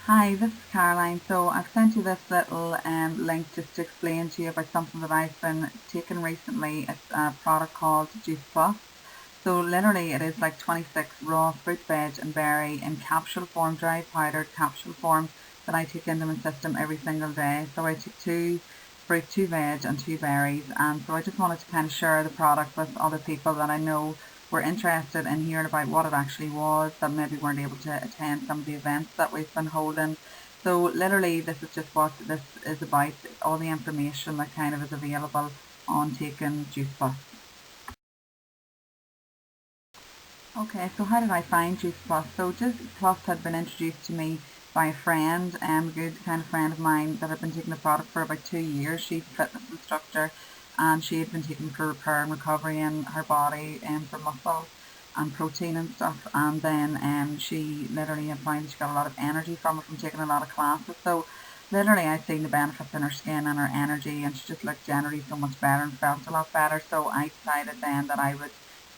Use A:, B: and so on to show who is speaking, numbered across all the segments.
A: Hi, this is Caroline. So I've sent you this little link just to explain to you about something that I've been taking recently. It's a product called Juice Plus. So literally it is like 26 raw fruit, veg and berry in capsule form, dry powdered capsule form that I take into my system every single day. So I take two fruit, two veg and two berries, and so I just wanted to kind of share the product with other people that I know were interested in hearing about what it actually was, that maybe weren't able to attend some of the events that we've been holding. So literally this is just what this is about, all the information that kind of is available on taking Juice Plus. Okay, so how did I find Juice Plus? So Juice Plus had been introduced to me by a friend, a good kind of friend of mine that had been taking the product for about 2 years. She's a fitness instructor and she had been taking for repair and recovery in her body and for muscle and protein and stuff. And then she literally had found that she got a lot of energy from it from taking a lot of classes. So literally I'd seen the benefits in her skin and her energy, and she just looked generally so much better and felt a lot better. So I decided then that I would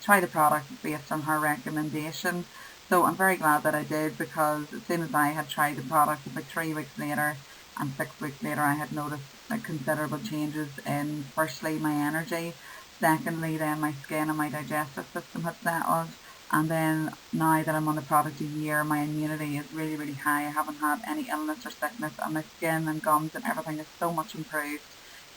A: try the product based on her recommendation. So I'm very glad that I did, because as soon as I had tried the product, about 3 weeks later and 6 weeks later, I had noticed like considerable changes in, firstly, my energy, secondly then my skin and my digestive system had settled, and then now that I'm on the product a year, my immunity is really, really high. I haven't had any illness or sickness, and my skin and gums and everything is so much improved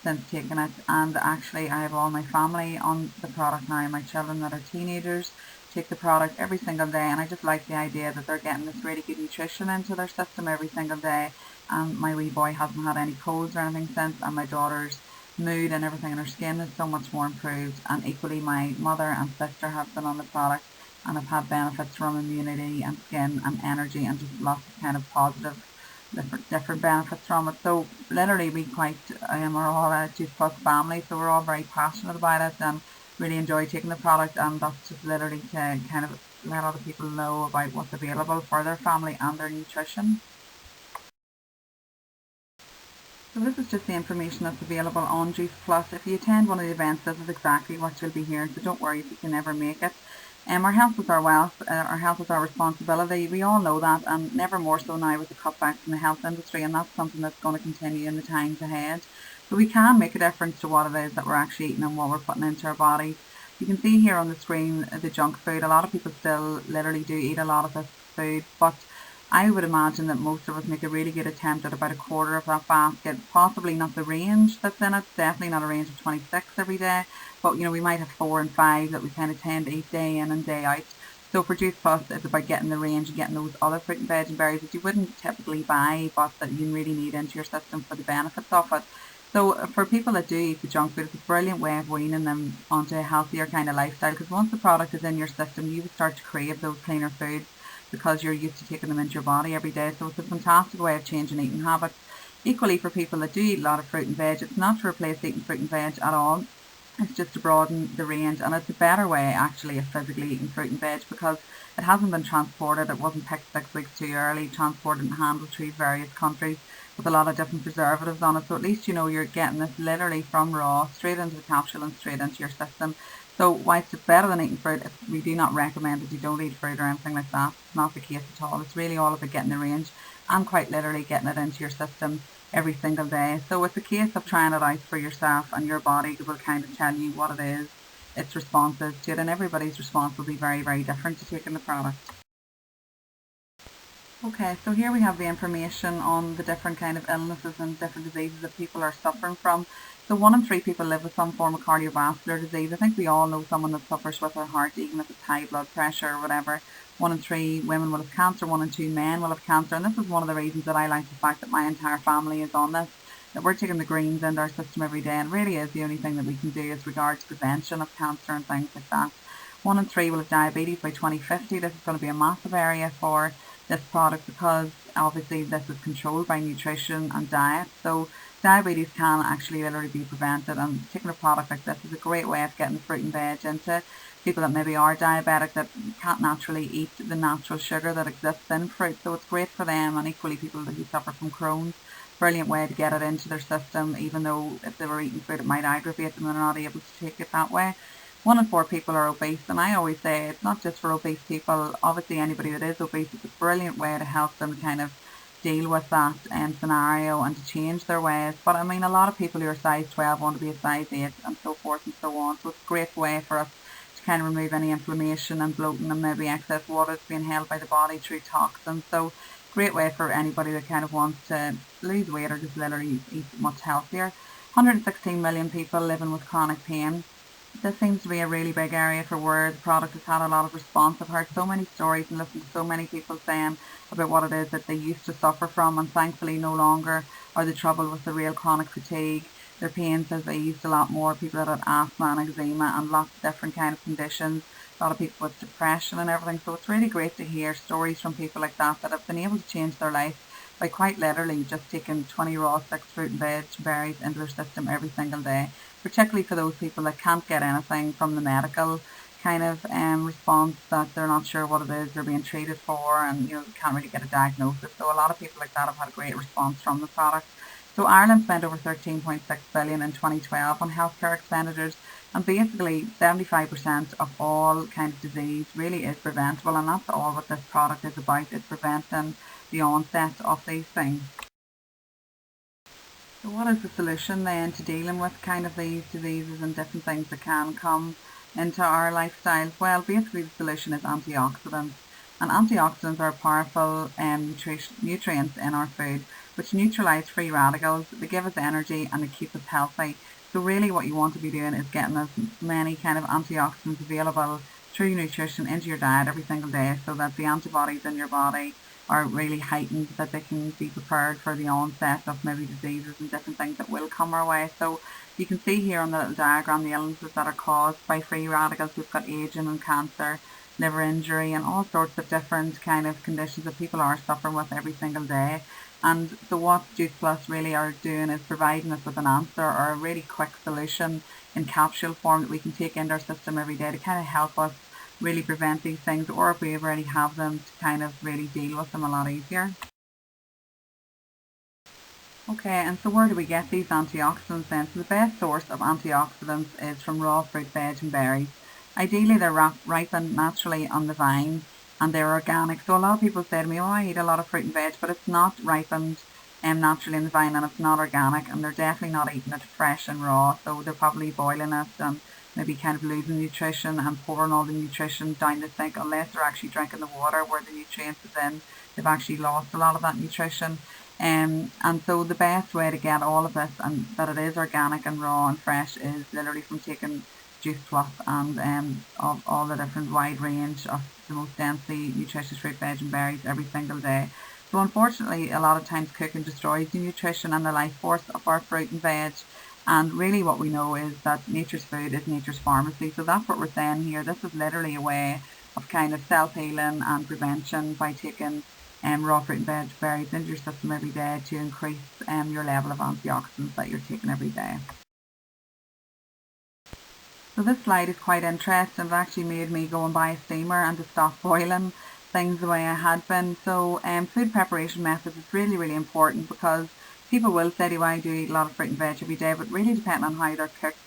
A: since taking it. And actually I have all my family on the product now. My children that are teenagers take the product every single day, and I just like the idea that they're getting this really good nutrition into their system every single day. And my wee boy hasn't had any colds or anything since, and my daughter's mood and everything in her skin is so much more improved, and equally my mother and sister have been on the product and have had benefits from immunity and skin and energy and just lots of kind of positive different benefits from it. So literally we quite are all a Juice Plus family, so we're all very passionate about it and really enjoy taking the product, and that's just literally to kind of let other people know about what's available for their family and their nutrition. So this is just the information that's available on Juice Plus. If you attend one of the events, this is exactly what you'll be hearing, so don't worry if you can never make it. Our health is our wealth, our health is our responsibility. We all know that, and never more so now with the cutbacks in the health industry, and that's something that's going to continue in the times ahead. So we can make a difference to what it is that we're actually eating and what we're putting into our bodies. You can see here on the screen the junk food. A lot of people still literally do eat a lot of this food, but I would imagine that most of us make a really good attempt at about a quarter of that basket, possibly not the range that's in it, definitely not a range of 26 every day, but we might have 4 and 5 that we kind of tend to eat day in and day out. So for Juice Plus, it's about getting the range and getting those other fruit and veg and berries that you wouldn't typically buy, but that you really need into your system for the benefits of it. So for people that do eat the junk food, it's a brilliant way of weaning them onto a healthier kind of lifestyle, because once the product is in your system, you would start to crave those cleaner foods because you're used to taking them into your body every day. So it's a fantastic way of changing eating habits. Equally, for people that do eat a lot of fruit and veg, it's not to replace eating fruit and veg at all. It's just to broaden the range, and it's a better way actually of physically eating fruit and veg, because it hasn't been transported, it wasn't picked 6 weeks too early, transported and handled through various countries with a lot of different preservatives on it. So at least you're getting this literally from raw straight into the capsule and straight into your system. So whilst it's better than eating fruit, we do not recommend that you don't eat fruit or anything like that. It's not the case at all. It's really all about getting the range and quite literally getting it into your system every single day. So it's a case of trying it out for yourself, and your body will kind of tell you what it is it's responsive to it, and everybody's response will be very, very different to taking the product. Okay, so here we have the information on the different kind of illnesses and different diseases that people are suffering from. So 1 in 3 people live with some form of cardiovascular disease. I think we all know someone that suffers with their heart, even if it's high blood pressure or whatever. 1 in 3 women will have cancer, 1 in 2 men will have cancer, and this is one of the reasons that I like the fact that my entire family is on this, that we're taking the greens into our system every day, and it really is the only thing that we can do as regards prevention of cancer and things like that. 1 in 3 will have diabetes by 2050. This is going to be a massive area for this product, because obviously this is controlled by nutrition and diet. So diabetes can actually literally be prevented, and taking a product like this is a great way of getting the fruit and veg into people that maybe are diabetic, that can't naturally eat the natural sugar that exists in fruit. So it's great for them, and equally people who suffer from Crohn's. Brilliant way to get it into their system, even though if they were eating fruit it might aggravate them and they're not able to take it that way. 1 in 4 people are obese, and I always say it's not just for obese people. Obviously anybody that is obese, it's a brilliant way to help them kind of deal with that scenario and to change their ways. But I mean, a lot of people who are size 12 want to be a size 8 and so forth and so on. So it's a great way for us to kind of remove any inflammation and bloating and maybe excess water that's being held by the body through toxins. So great way for anybody that kind of wants to lose weight or just literally eat much healthier. 116 million people living with chronic pain. This seems to be a really big area for where the product has had a lot of response. I've heard so many stories and listened to so many people saying about what it is that they used to suffer from and thankfully no longer are the trouble with the real chronic fatigue. Their pains has eased a lot more. People that had asthma and eczema and lots of different kind of conditions. A lot of people with depression and everything. So it's really great to hear stories from people like that that have been able to change their life by quite literally just taking 20 raw sticks, fruit and veg, berries into their system every single day, particularly for those people that can't get anything from the medical kind of response, that they're not sure what it is they're being treated for, and can't really get a diagnosis. So a lot of people like that have had a great response from the product. So Ireland spent over 13.6 billion in 2012 on healthcare expenditures, and basically 75% of all kind of disease really is preventable, and that's all what this product is about, is preventing the onset of these things. So what is the solution then to dealing with kind of these diseases and different things that can come into our lifestyles? Well, basically the solution is antioxidants. And antioxidants are powerful nutrients in our food, which neutralize free radicals. They give us energy and they keep us healthy. So really what you want to be doing is getting as many kind of antioxidants available through nutrition into your diet every single day, so that the antibodies in your body are really heightened, that they can be prepared for the onset of maybe diseases and different things that will come our way. So you can see here on the little diagram the illnesses that are caused by free radicals. We've got aging and cancer, liver injury, and all sorts of different kind of conditions that people are suffering with every single day. And so what Juice Plus really are doing is providing us with an answer, or a really quick solution in capsule form that we can take into our system every day to kind of help us really prevent these things, or if we already have them, to kind of really deal with them a lot easier. Okay, and so where do we get these antioxidants then? So the best source of antioxidants is from raw fruit, veg and berries. Ideally they're ripened naturally on the vine and they're organic. So a lot of people say to me, oh, I eat a lot of fruit and veg, but it's not ripened naturally in the vine, and it's not organic, and they're definitely not eating it fresh and raw. So they're probably boiling it and maybe kind of losing nutrition and pouring all the nutrition down the sink, unless they're actually drinking the water where the nutrients is in. They've actually lost a lot of that nutrition. And so the best way to get all of this, and that it is organic and raw and fresh, is literally from taking Juice Plus and of all the different wide range of the most densely nutritious fruit, veg and berries every single day. So unfortunately, a lot of times cooking destroys the nutrition and the life force of our fruit and veg. And really what we know is that nature's food is nature's pharmacy. So that's what we're saying here. This is literally a way of kind of self-healing and prevention by taking raw fruit and veg berries into your system every day to increase your level of antioxidants that you're taking every day. So this slide is quite interesting. It actually made me go and buy a steamer and to stop boiling things the way I had been. So food preparation methods is really, really important, because people will say to you, I do eat a lot of fruit and veg every day, but really depending on how they're cooked,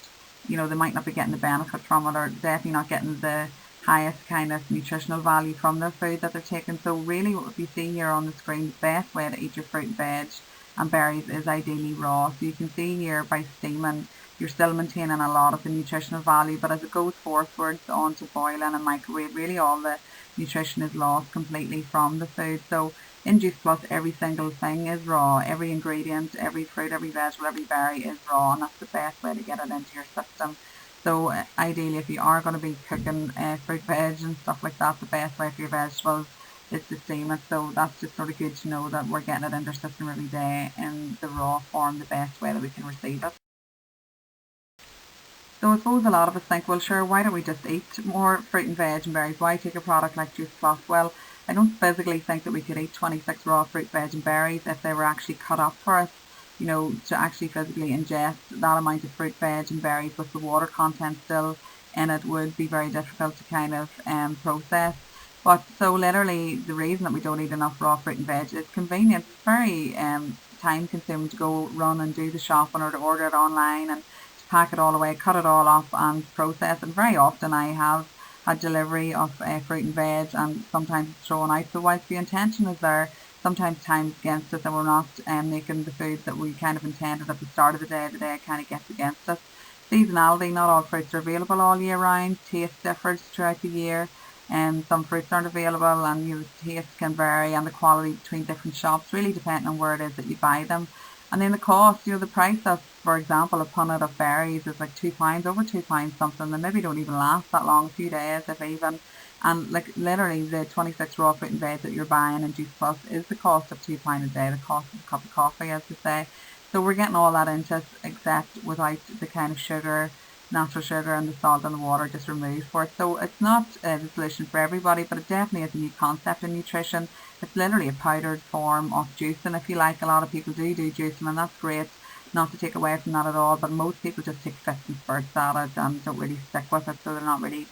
A: they might not be getting the benefit from it, or definitely not getting the highest kind of nutritional value from their food that they're taking. So really what you see here on the screen, the best way to eat your fruit and veg and berries is ideally raw. So you can see here by steaming, you're still maintaining a lot of the nutritional value, but as it goes forwards onto boiling and microwave, really all the nutrition is lost completely from the food. So in Juice Plus, every single thing is raw. Every ingredient, every fruit, every vegetable, every berry is raw, and that's the best way to get it into your system. So ideally, if you are going to be cooking fruit, veg and stuff like that, the best way for your vegetables is to steam it. So that's just sort of good to know that we're getting it into our system every day in the raw form, the best way that we can receive it. So I suppose a lot of us think, well sure, why don't we just eat more fruit and veg and berries? Why take a product like Juice Plus? Well, I don't physically think that we could eat 26 raw fruit, veg and berries if they were actually cut up for us, to actually physically ingest that amount of fruit, veg and berries with the water content still in it would be very difficult to kind of process. But so literally the reason that we don't eat enough raw fruit and veg is convenience. It's very time consuming to go run and do the shopping or to order it online and pack it all away, cut it all up and process it. Very often I have had delivery of fruit and veg, and sometimes it's thrown out. So whilst the intention is there sometimes time's against us and we're not making the foods that we kind of intended at the start of the day kind of gets against us. Seasonality, not all fruits are available all year round. Taste differs throughout the year, and some fruits aren't available, and the taste can vary, and the quality between different shops, really depending on where it is that you buy them. And then the cost, the price of, for example, a punnet of berries is like £2, over £2 something. They maybe don't even last that long, a few days if even. And like literally the 26 raw fruit and veg that you're buying in Juice Plus is the cost of £2 a day, the cost of a cup of coffee, as they say. So we're getting all that into us, except without the kind of sugar, natural sugar, and the salt and the water just removed for it. So it's not the solution for everybody, but it definitely is a new concept in nutrition. It's literally a powdered form of juicing, if you like. A lot of people do juicing, and that's great. Not to take away from that at all, but most people just take fits and spurts at it and don't really stick with it, so they're not really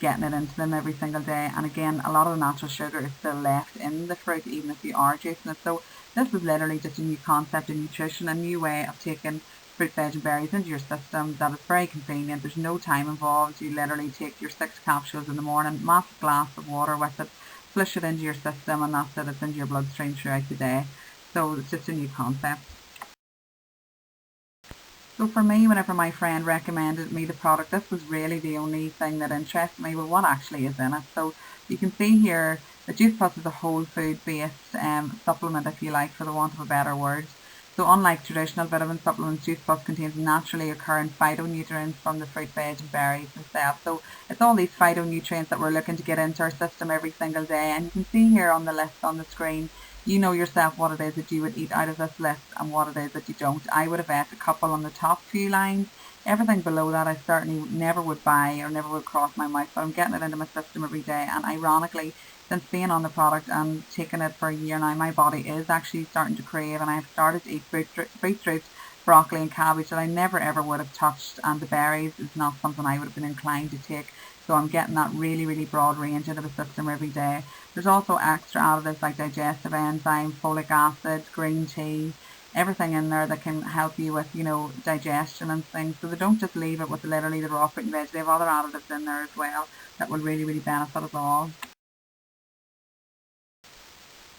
A: getting it into them every single day. And again, a lot of the natural sugar is still left in the fruit, even if you are juicing it. So this is literally just a new concept in nutrition, a new way of taking fruit, veg and berries into your system that is very convenient. There's no time involved. You literally take your 6 capsules in the morning, massive glass of water with it, flush it into your system, and that's it. It's into your bloodstream throughout the day. So it's just a new concept. So for me, whenever my friend recommended me the product, this was really the only thing that interested me. Well, what actually is in it? So you can see here that Juice Plus is a whole food based supplement, if you like, for the want of a better word. So unlike traditional vitamin supplements, Juice Plus contains naturally occurring phytonutrients from the fruit, veg and berries themselves. So it's all these phytonutrients that we're looking to get into our system every single day. And you can see here on the list on the screen, you know yourself what it is that you would eat out of this list and what it is that you don't. I would have ate a couple on the top few lines. Everything below that I certainly never would buy or never would cross my mouth, but I'm getting it into my system every day. And ironically, since being on the product and taking it for a year now, my body is actually starting to crave, and I've started to eat beetroot, broccoli and cabbage that I never ever would have touched, and the berries is not something I would have been inclined to take. So I'm getting that really, really broad range into the system every day. There's also extra additives like digestive enzyme, folic acid, green tea, everything in there that can help you with, digestion and things. So they don't just leave it with literally the raw fruit and veg. They have other additives in there as well that will really, really benefit us all.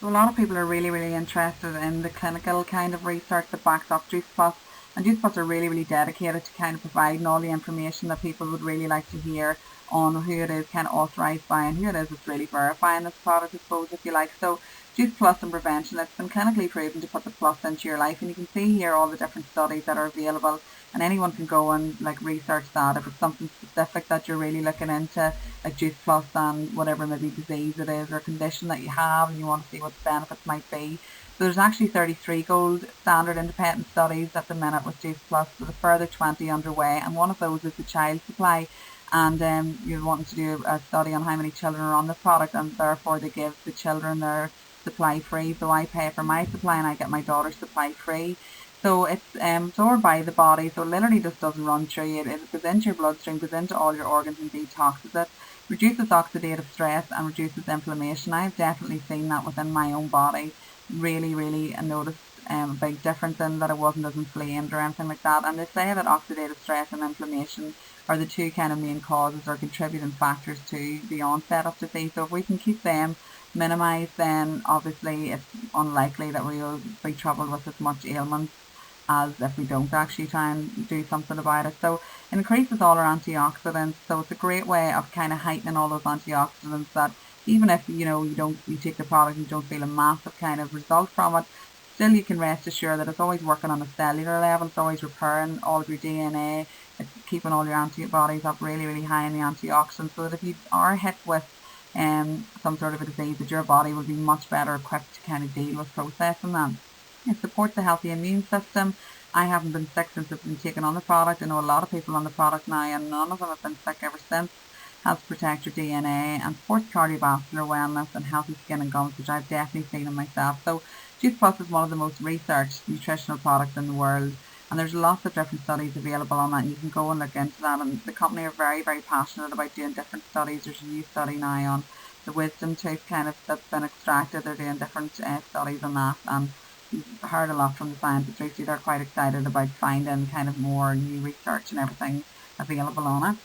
A: So a lot of people are really, really interested in the clinical kind of research that backs up Juice Plus. And Juice Plus are really, really dedicated to kind of providing all the information that people would really like to hear on who it is kind of authorised by and who it is that's really verifying this product, I suppose, if you like. So Juice Plus and prevention, it's been clinically proven to put the plus into your life. And you can see here all the different studies that are available, and anyone can go and research that if it's something specific that you're really looking into, like Juice Plus and whatever maybe disease it is or condition that you have and you want to see what the benefits might be. So there's actually 33 gold standard independent studies at the minute with Juice Plus, with a further 20 underway, and one of those is the child supply. And you're wanting to do a study on how many children are on the product, and therefore they give the children their supply free. So I pay for my supply and I get my daughter's supply free. So it's absorbed by the body, so it literally just doesn't run through you. It goes into your bloodstream, goes into all your organs and detoxes it, reduces oxidative stress and reduces inflammation. I've definitely seen that within my own body. Really, really noticed a big difference in that. It wasn't as inflamed or anything like that. And they say that oxidative stress and inflammation are the two kind of main causes or contributing factors to the onset of disease. So if we can keep them minimised, then obviously it's unlikely that we will be troubled with as much ailments as if we don't actually try and do something about it. So it increases all our antioxidants. So it's a great way of kind of heightening all those antioxidants that even if you take the product and you don't feel a massive kind of result from it, still you can rest assured that it's always working on a cellular level. It's always repairing all of your DNA. It's keeping all your antibodies up really, really high in the antioxidants, so that if you are hit with some sort of a disease, that your body will be much better equipped to kind of deal with processing that. It supports a healthy immune system. I haven't been sick since I've been taking on the product. I know a lot of people on the product now, and none of them have been sick ever since. Helps protect your DNA and supports cardiovascular wellness and healthy skin and gums, which I've definitely seen in myself. So Juice Plus is one of the most researched nutritional products in the world, and there's lots of different studies available on that, and you can go and look into that. And the company are very, very passionate about doing different studies. There's a new study now on the wisdom tooth that's been extracted. They're doing different studies on that, and we've heard a lot from the scientists recently. They're quite excited about finding kind of more new research and everything available on it.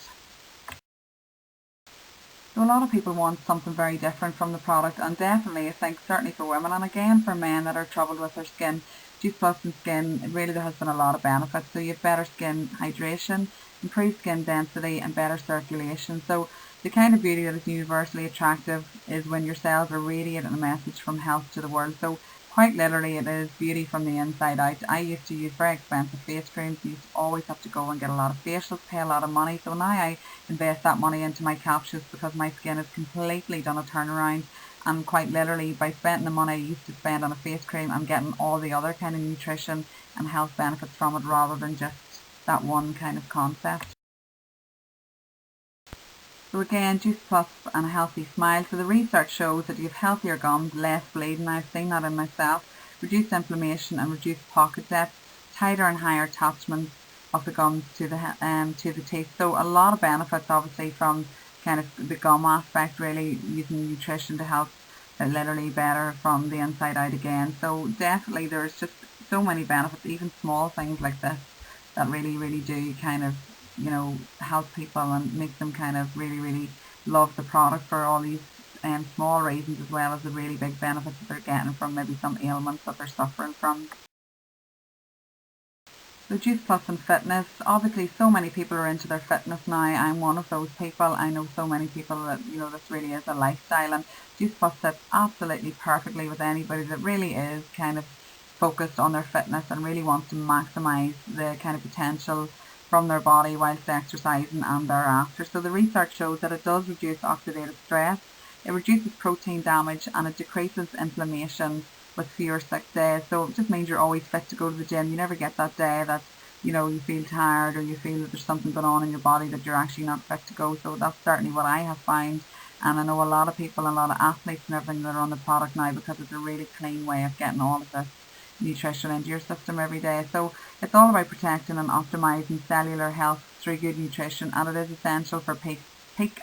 A: So a lot of people want something very different from the product, and definitely I think certainly for women and again for men that are troubled with their skin, Juice Plus and Skin, really there has been a lot of benefits. So you have better skin hydration, improved skin density and better circulation. So the kind of beauty that is universally attractive is when your cells are radiating a message from health to the world. So quite literally it is beauty from the inside out. I used to use very expensive face creams. I used to always have to go and get a lot of facials, pay a lot of money. So now I invest that money into my capsules because my skin has completely done a turnaround, and quite literally by spending the money I used to spend on a face cream, I'm getting all the other kind of nutrition and health benefits from it rather than just that one kind of concept. So again, Juice Plus and a healthy smile. So the research shows that you have healthier gums, less bleeding. I've seen that in myself. Reduced inflammation and reduced pocket depth, tighter and higher attachments of the gums to the teeth. So a lot of benefits obviously from kind of the gum aspect, really using nutrition to help literally better from the inside out again. So definitely there's just so many benefits, even small things like this that really do kind of help people and make them kind of really love the product for all these small reasons, as well as the really big benefits that they're getting from maybe some ailments that they're suffering from. So Juice Plus and fitness, obviously so many people are into their fitness now. I'm one of those people. I know so many people that this really is a lifestyle, and Juice Plus fits absolutely perfectly with anybody that really is kind of focused on their fitness and really wants to maximise the kind of potential from their body whilst exercising and thereafter. So the research shows that it does reduce oxidative stress, it reduces protein damage, and it decreases inflammation with fewer sick days. So it just means you're always fit to go to the gym. You never get that day that you feel tired or you feel that there's something going on in your body that you're actually not fit to go. So that's certainly what I have found, and I know a lot of people, a lot of athletes and everything that are on the product now because it's a really clean way of getting all of this nutrition into your system every day. So it's all about protecting and optimizing cellular health through good nutrition, and it is essential for peak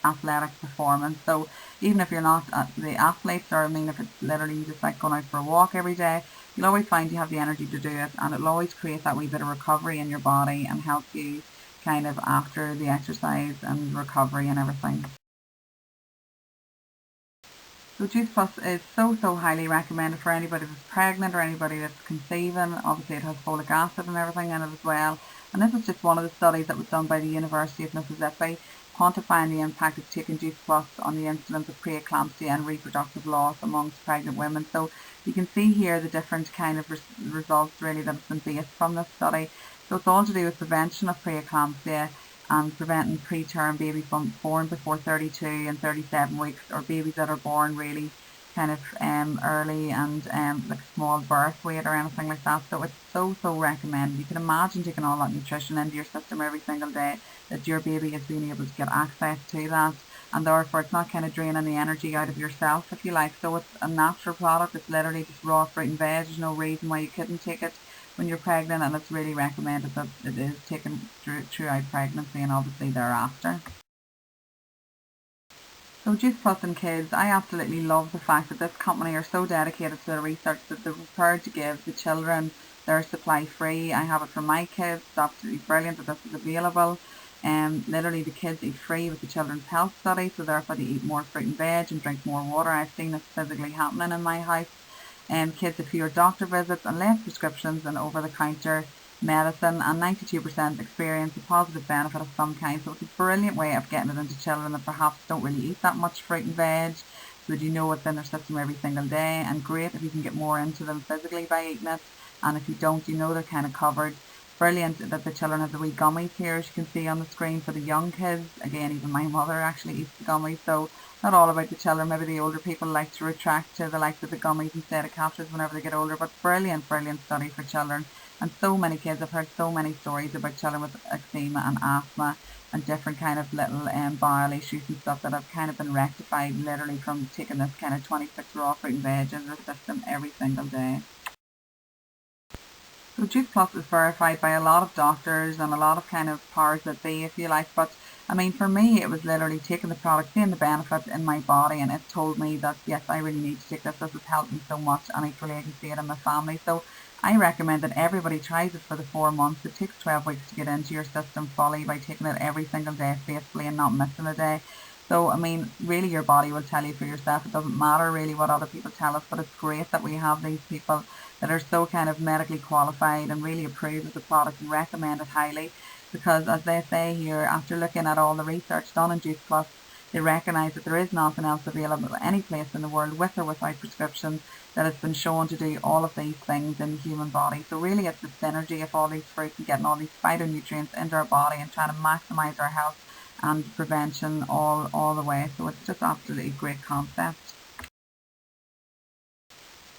A: athletic performance. So even if you're not the athletes, or if it's literally just like going out for a walk every day, you'll always find you have the energy to do it, and it'll always create that wee bit of recovery in your body and help you kind of after the exercise and recovery and everything. So Juice Plus is so highly recommended for anybody that's pregnant or anybody that's conceiving. Obviously it has folic acid and everything in it as well. And this is just one of the studies that was done by the University of Mississippi, quantifying the impact of taking Juice Plus on the incidence of preeclampsia and reproductive loss amongst pregnant women. So you can see here the different kind of results really that have been based from this study. So it's all to do with prevention of preeclampsia and preventing preterm babies born before 32 and 37 weeks, or babies that are born really kind of early and like small birth weight or anything like that. So it's so recommended. You can imagine taking all that nutrition into your system every single day, that your baby is being able to get access to that, and therefore it's not kind of draining the energy out of yourself, if you like. So it's a natural product. It's literally just raw fruit and veg. There's no reason why you couldn't take it when you're pregnant, and it's really recommended that it is taken throughout pregnancy and obviously thereafter. So Juice Plus and Kids, I absolutely love the fact that this company are so dedicated to the research that they're prepared to give the children their supply free. I have it for my kids. It's absolutely brilliant that this is available. Literally the kids eat free with the Children's Health Study, so therefore they eat more fruit and veg and drink more water. I've seen this physically happening in my house. Kids have fewer doctor visits and less prescriptions and over-the-counter medicine, and 92% experience a positive benefit of some kind. So it's a brilliant way of getting it into children that perhaps don't really eat that much fruit and veg, so that what's in their system every single day, and great if you can get more into them physically by eating it, and if you don't, they're kind of covered. Brilliant that the children have the wee gummies here, as you can see on the screen, for the young kids. Again, even my mother actually eats the gummies, so not all about the children. Maybe the older people like to retract to the likes of the gummies instead of capsules whenever they get older, but brilliant study for children. And so many kids, I've heard so many stories about children with eczema and asthma and different kind of little bowel issues and stuff that have kind of been rectified literally from taking this kind of 26 raw fruit and veg in their system every single day. So Juice Plus is verified by a lot of doctors and a lot of kind of powers that be, if you like, but for me, it was literally taking the product, seeing the benefits in my body, and it told me that, yes, I really need to take this. This has helped me so much, and equally I can see it in my family. So I recommend that everybody tries it for the 4 months. It takes 12 weeks to get into your system fully by taking it every single day faithfully and not missing a day. So, I mean, really your body will tell you for yourself. It doesn't matter really what other people tell us, but it's great that we have these people that are so kind of medically qualified and really approve of the product and recommend it highly. Because as they say here, after looking at all the research done in Juice Plus, they recognise that there is nothing else available any place in the world with or without prescription that has been shown to do all of these things in the human body. So really it's the synergy of all these fruits and getting all these phytonutrients into our body and trying to maximise our health and prevention all the way. So it's just absolutely great concept.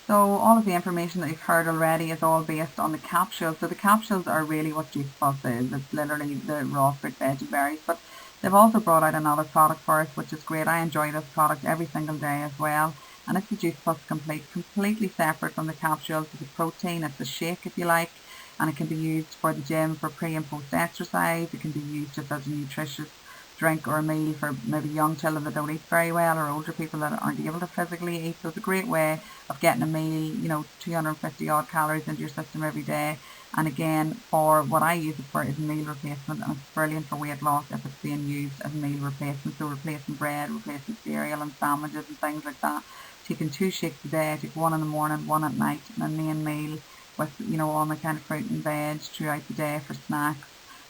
A: So all of the information that you've heard already is all based on the capsules. So the capsules are really what Juice Plus is. It's literally the raw fruit, veg and berries. But they've also brought out another product for us, which is great. I enjoy this product every single day as well. And it's the Juice Plus Complete, completely separate from the capsules. It's a protein, it's a shake if you like. And it can be used for the gym for pre and post exercise. It can be used just as a nutritious drink or a meal for maybe young children that don't eat very well or older people that aren't able to physically eat. So it's a great way of getting a meal, 250 odd calories into your system every day. And again, for what I use it for is meal replacement, and it's brilliant for weight loss if it's being used as meal replacement. So replacing bread, replacing cereal and sandwiches and things like that. Taking 2 shakes a day, take one in the morning, one at night, and a main meal with, all my kind of fruit and veg throughout the day for snacks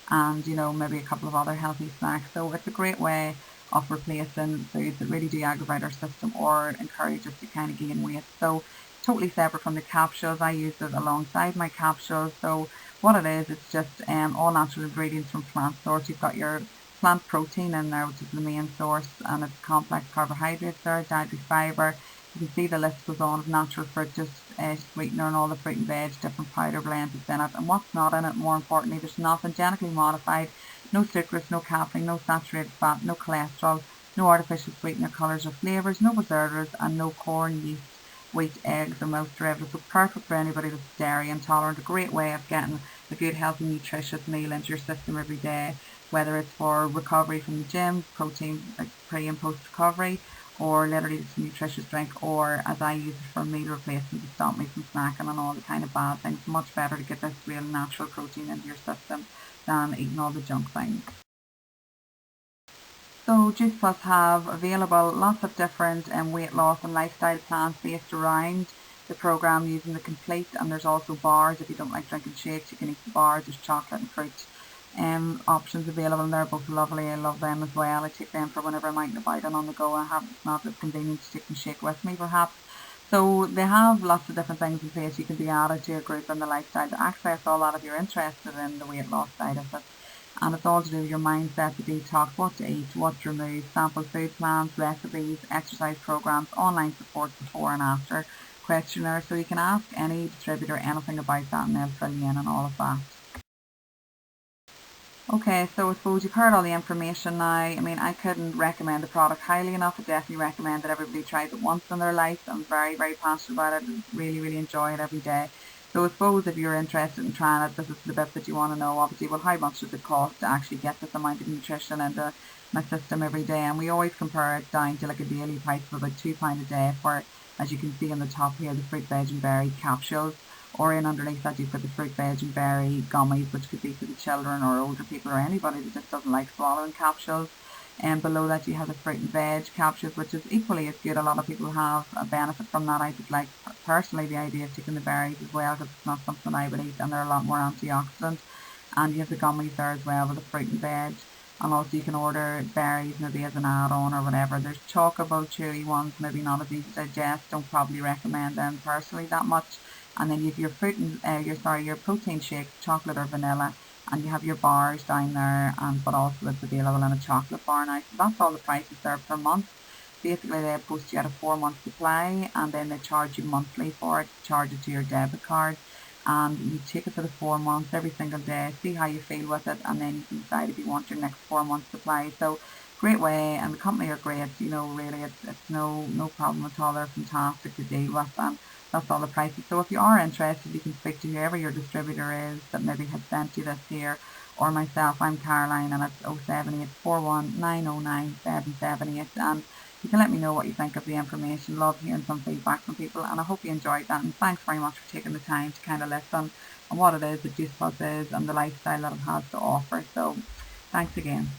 A: and, maybe a couple of other healthy snacks. So it's a great way of replacing foods that really do aggravate our system or encourage us to kind of gain weight. So totally separate from the capsules. I use it alongside my capsules. So what it is, it's just all natural ingredients from plant source. You've got your plant protein in there, which is the main source, and it's complex carbohydrates there, dietary fibre. You can see the list goes on of natural fructose sweetener and all the fruit and veg, different powder blends that's in it. And what's not in it, more importantly, there's nothing genetically modified, no sucrose, no caffeine, no saturated fat, no cholesterol, no artificial sweetener, colours or flavours, no preservatives, and no corn, yeast, wheat, eggs or milk derivatives. So perfect for anybody that's dairy intolerant. A great way of getting a good, healthy, nutritious meal into your system every day, whether it's for recovery from the gym, protein like pre and post recovery, or literally just a nutritious drink, or as I use it for meal replacement to stop me from snacking and all the kind of bad things. It's much better to get this real natural protein into your system than eating all the junk things. So Juice Plus have available lots of different weight loss and lifestyle plans based around the program using the Complete, and there's also bars. If you don't like drinking shakes, you can eat the bars. There's chocolate and fruit options available, and they're both lovely. I love them as well. I take them for whenever I'm out and about and on the go. I have it's not as convenient to take the shake with me perhaps. So they have lots of different things in place you can be added to your group and the lifestyle to access all that if you're interested in the weight loss side of it. And it's all to do with your mindset, the detox, what to eat, what to remove, sample food plans, recipes, exercise programs, online support before and after, questionnaire. So you can ask any distributor anything about that and they'll fill you in on all of that. Okay, so I suppose you've heard all the information now. I mean, I couldn't recommend the product highly enough. I definitely recommend that everybody tries it once in their life. I'm very, very passionate about it and really, really enjoy it every day. So I suppose if you're interested in trying it, this is the bit that you want to know. Obviously, well, how much does it cost to actually get this amount of nutrition into my system every day? And we always compare it down to like a daily price of about £2 a day for, as you can see on the top here, the fruit, veg and berry capsules. Or in underneath that you put the fruit, veg and berry gummies, which could be for the children or older people or anybody that just doesn't like swallowing capsules. And below that you have the fruit and veg capsules, which is equally as good. A lot of people have a benefit from that. I just like personally the idea of taking the berries as well because it's not something I would eat, and they're a lot more antioxidant. And you have the gummies there as well with the fruit and veg. And also you can order berries maybe as an add-on or whatever. There's chocobo chewy ones, maybe not as easy to digest. Don't probably recommend them personally that much. And then you have your fruit and your protein shake, chocolate or vanilla, and you have your bars down there, but also it's available in a chocolate bar now. So that's all the prices there per month. Basically they post you at a 4-month supply, and then they charge you monthly for it, charge it to your debit card, and you take it for the 4 months every single day, see how you feel with it, and then you can decide if you want your next 4-month supply. So great way, and the company are great, really it's no problem at all. They're fantastic to deal with, and that's all the prices. So if you are interested, you can speak to whoever your distributor is that maybe has sent you this here, or myself. I'm Caroline, and it's 07841 909 778, and you can let me know what you think of the information. Love hearing some feedback from people, and I hope you enjoyed that, and thanks very much for taking the time to kind of listen on what it is that Juice Plus is and the lifestyle that it has to offer. So thanks again.